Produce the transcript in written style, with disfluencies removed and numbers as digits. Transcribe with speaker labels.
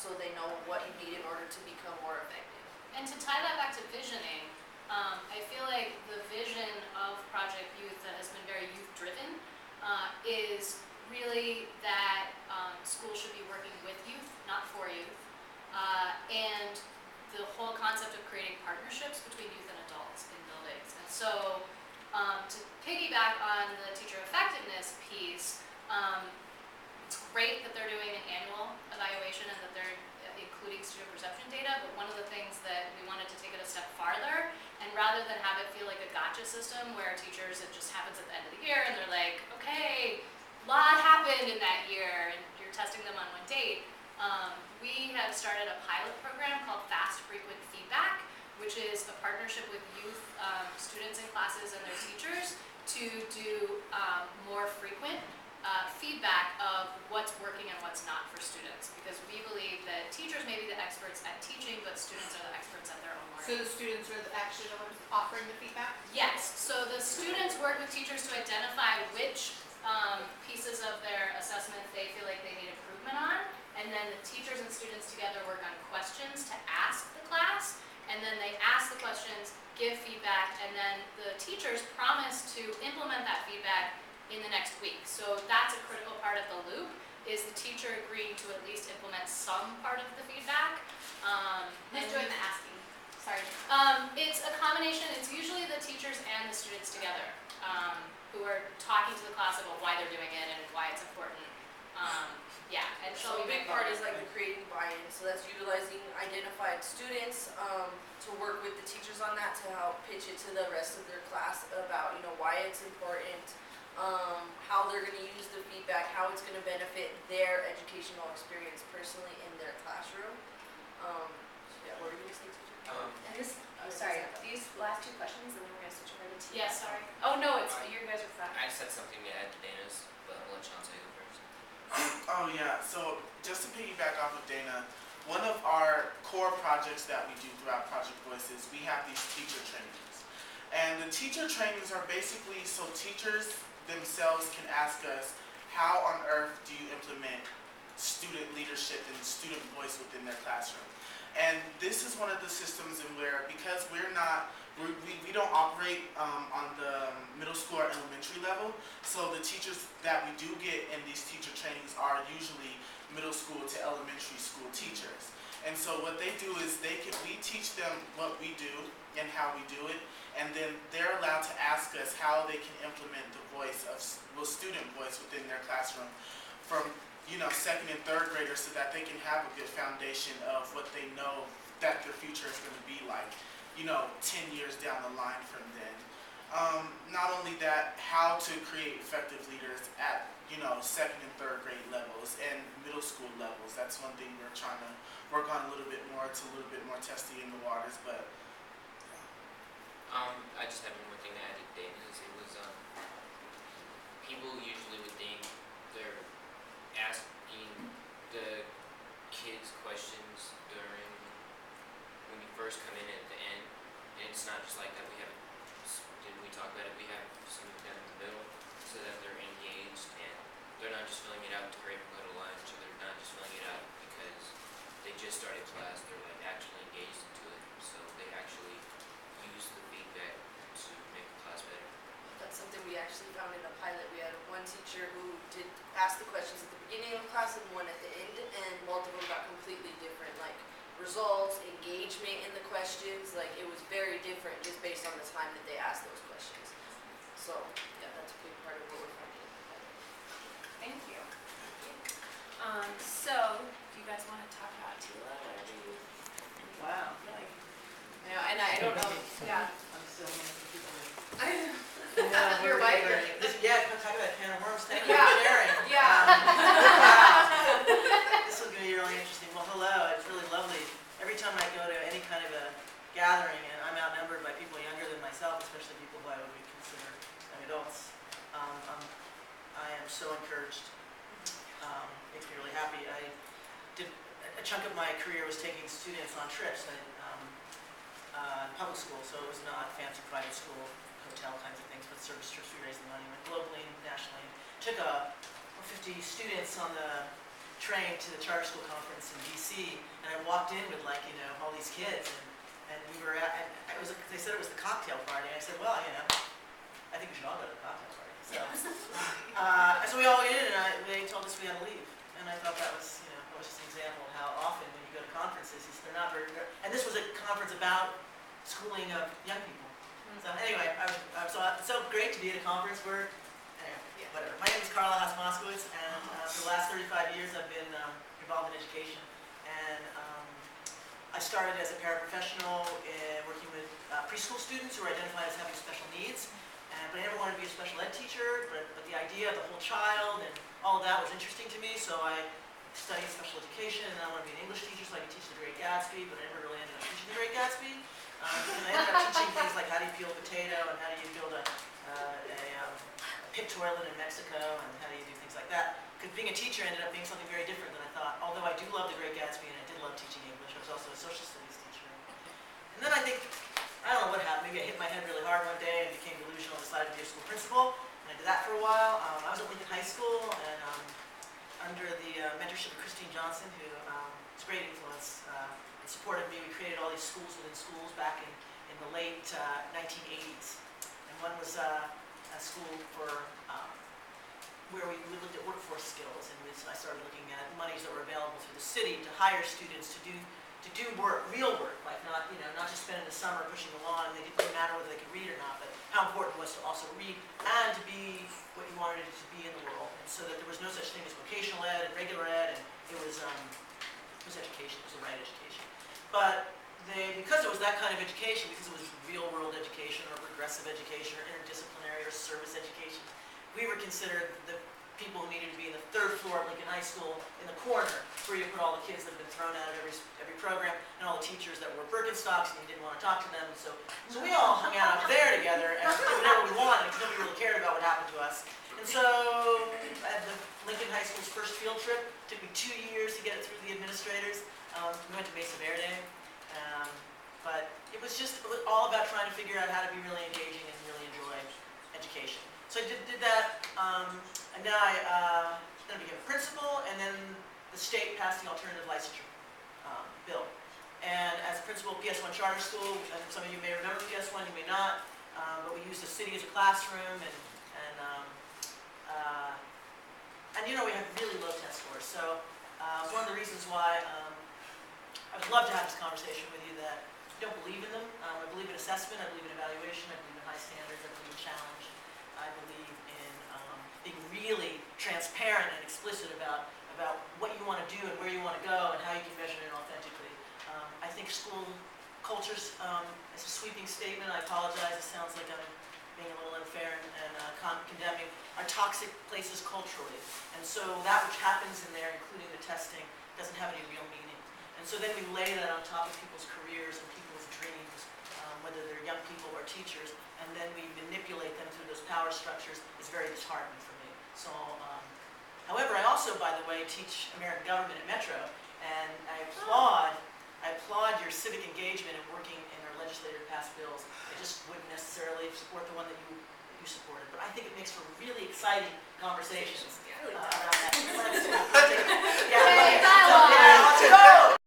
Speaker 1: so they know what you need in order to become more effective.
Speaker 2: And to tie that back to visioning, I feel like the vision of Project Youth that has been very youth-driven is really that schools should be working with youth, not for youth, and the whole concept of creating partnerships between youth and adults in buildings. And so to piggyback on the teacher effectiveness piece, it's great that they're doing an annual evaluation and that they're including student perception data, but one of the things that we wanted to take it a step farther, and rather than have it feel like a gotcha system where teachers, it just happens at the end of the year and they're like, okay, a lot happened in that year and you're testing them on one date, we have started a pilot program called Fast Frequent Feedback, which is a partnership with youth students in classes and their teachers to do more frequent feedback of what's working and what's not for students, because we believe that teachers may be the experts at teaching, but students are the experts at their own learning.
Speaker 3: So the students are actually the ones offering the feedback?
Speaker 2: Yes, so the students work with teachers to identify which pieces of their assessment they feel like they need improvement on, and then the teachers and students together work on questions to ask the class, and then they ask the questions, give feedback, and then the teachers promise to implement that feedback in the next week. So that's a critical part of the loop, is the teacher agreeing to at least implement some part of the feedback.
Speaker 3: Who's doing the asking? Sorry.
Speaker 2: It's a combination. It's usually the teachers and the students together who are talking to the class about why they're doing it and why it's important. Yeah, and
Speaker 1: so a big part is like the creating buy-in. So that's utilizing identified students to work with the teachers on that to help pitch it to the rest of their class about, you know, why it's important, how they're going to use the feedback, how it's going to benefit their educational experience personally in their classroom. Yeah, what were you going to say, teacher?
Speaker 4: And this, sorry, these last two questions, and then we're going to switch over to two.
Speaker 2: Yeah, sorry.
Speaker 4: Oh no, it's you guys are fine.
Speaker 5: I just had something to add to Dana's, but I'll let Chauncey go first.
Speaker 6: Oh yeah, so just to piggyback off of Dana, one of our core projects that we do throughout Project Voice is we have these teacher trainings. And the teacher trainings are basically so teachers themselves can ask us, how on earth do you implement student leadership and student voice within their classroom? And this is one of the systems in where, because we don't operate on the middle school or elementary level, so the teachers that we do get in these teacher trainings are usually middle school to elementary school teachers. And so what they do is we teach them what we do and how we do it, and then they're allowed to ask us how they can implement the voice of student voice within their classroom from, you know, second and third graders, so that they can have a good foundation of what they know that their future is going to be like, you know, 10 years down the line from then. Not only that, how to create effective leaders at, you know, second and third grade levels and middle school levels. That's one thing we're trying to work on a little bit more. It's a little bit more testy in the waters, but
Speaker 5: I just had one more thing to add to Dana's. It was people usually would think they're asking the kids questions during when you first come in at the end, and it's not just like that. We talk about it. We have some down in the middle so that they're engaged and they're not just filling it out to hurry up and go to lunch, or they're not just filling it out because they just started class. They're like actually engaged into it, so they actually use the feedback to make the class better.
Speaker 1: That's something we actually found in a pilot. We had one teacher who did ask the questions at the beginning of class and one at the end, and both of them got completely different, like results, engagement in the questions. Like it was very different just based on the time that they asked those questions. So yeah, that's a big part of what we're finding.
Speaker 4: Thank you. So, do you guys want to talk about Tila? Whatever you
Speaker 3: Wow.
Speaker 4: like. You know, and I don't know. Yeah.
Speaker 7: I'm still on the computer.
Speaker 4: Your wife.
Speaker 7: Yeah, come talk about can of worms. Thank you
Speaker 4: Yeah.
Speaker 7: for sharing.
Speaker 4: Yeah.
Speaker 7: This is going to be really interesting. Well, hello. It's really lovely. Every time I go to any kind of a gathering, and I'm outnumbered by people younger than myself, especially people who I would consider adults, I am so encouraged. Makes me really happy. I did a chunk of my career was taking students on trips in public school, so it was not fancy private school, hotel kinds of things, but service trips. We raised the money, went globally and nationally. Took 50 students on the train to the charter school conference in DC, and I walked in with like, all these kids, and we were at, and they said it was the cocktail party, and I said, well, I think we should all go to the cocktail party. So we all went in, and they told us we had to leave, and I thought that was, that was just an example of how often when you go to conferences, they're not very, and this was a conference about schooling of young people. So anyway, it's so great to be at a conference where, anyway, whatever. My name is Carla Haas-Moskowitz, and for the last 35 years I've been involved in education. And I started as a paraprofessional working with preschool students who were identified as having special needs. But I never wanted to be a special ed teacher, but the idea of the whole child and all of that was interesting to me, so I studied special education, and I wanted to be an English teacher so I could teach The Great Gatsby, but I never really ended up teaching The Great Gatsby. And I ended up teaching things like how do you peel a potato, and how do you build a pit toilet in Mexico, and how do you do things like that. Because being a teacher ended up being something very different than I thought. Although I do love The Great Gatsby, and I did love teaching English, I was also a social studies teacher. And then I think, I don't know what happened, maybe I hit my head really hard one day and became delusional and decided to be a school principal. And I did that for a while. I was at Lincoln High School, and under the mentorship of Christine Johnson, who was a great influence and supported me, we created all these schools within schools back in the late 1980s. And one was a school for where we looked at workforce skills, and I started looking at monies that were available through the city to hire students to do work, real work, like not just spending the summer pushing the lawn. It didn't matter whether they could read or not, but how important it was to also read and to be what you wanted it to be in the world. And so that there was no such thing as vocational ed and regular ed, and it was education, it was the right education. But because it was that kind of education, because it was real world education or progressive education or interdisciplinary or service education, we were considered the people who needed to be in the third floor of Lincoln High School in the corner where you put all the kids that have been thrown out of every program and all the teachers that were Birkenstocks and you didn't want to talk to them. So we all hung out up there together and did whatever we wanted because nobody really cared about what happened to us. And so at the Lincoln High School's first field trip, it took me 2 years to get it through the administrators. We went to Mesa Verde, but it was all about trying to figure out how to be really engaging and really enjoy education. So I did that, and then I became a principal, and then the state passed the alternative licensure bill. And as a principal of PS1 charter school, and some of you may remember PS1, you may not, but we used the city as a classroom, and we have really low test scores. So one of the reasons why I would love to have this conversation with you that I don't believe in them. I believe in assessment, I believe in evaluation, I believe in high standards, I believe in challenge. I believe in being really transparent and explicit about what you want to do and where you want to go and how you can measure it authentically. I think school cultures, as a sweeping statement, I apologize, it sounds like I'm being a little unfair and condemning, are toxic places culturally. And so that which happens in there, including the testing, doesn't have any real meaning. And so then we lay that on top of people's careers and people's dreams, whether they're young people or teachers, and then we manipulate them through those power structures. Is very disheartening for me. So, however, I also, by the way, teach American government at Metro, and I applaud your civic engagement in working in our legislator-passed bills. I just wouldn't necessarily support the one that you supported, but I think it makes for really exciting conversations around that. Yeah,
Speaker 2: Hey, dialogue.
Speaker 7: let's go.